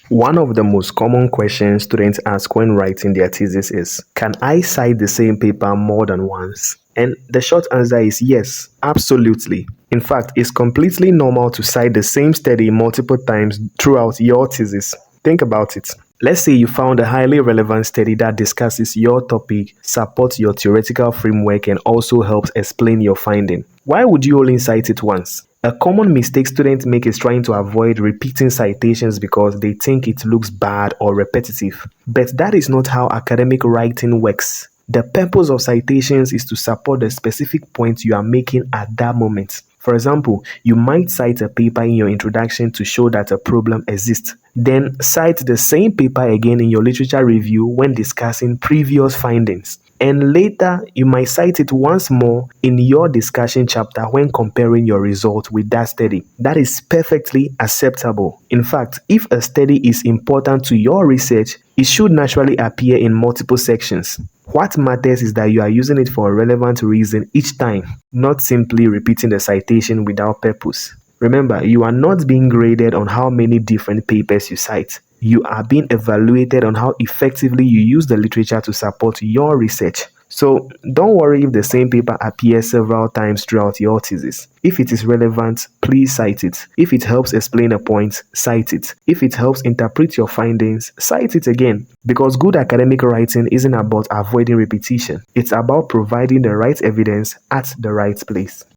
One of the most common questions students ask when writing their thesis is, can I cite the same paper more than once? And the short answer is yes, absolutely. In fact, it's completely normal to cite the same study multiple times throughout your thesis. Think about it. Let's say you found a highly relevant study that discusses your topic, supports your theoretical framework, and also helps explain your finding. Why would you only cite it once? A common mistake students make is trying to avoid repeating citations because they think it looks bad or repetitive. But that is not how academic writing works. The purpose of citations is to support the specific point you are making at that moment. For example, you might cite a paper in your introduction to show that a problem exists. Then cite the same paper again in your literature review when discussing previous findings. And later, you might cite it once more in your discussion chapter when comparing your result with that study. That is perfectly acceptable. In fact, if a study is important to your research, it should naturally appear in multiple sections. What matters is that you are using it for a relevant reason each time, not simply repeating the citation without purpose. Remember, you are not being graded on how many different papers you cite. You are being evaluated on how effectively you use the literature to support your research. So don't worry if the same paper appears several times throughout your thesis. If it is relevant, please cite it. If it helps explain a point, cite it. If it helps interpret your findings, cite it again. Because good academic writing isn't about avoiding repetition. It's about providing the right evidence at the right place.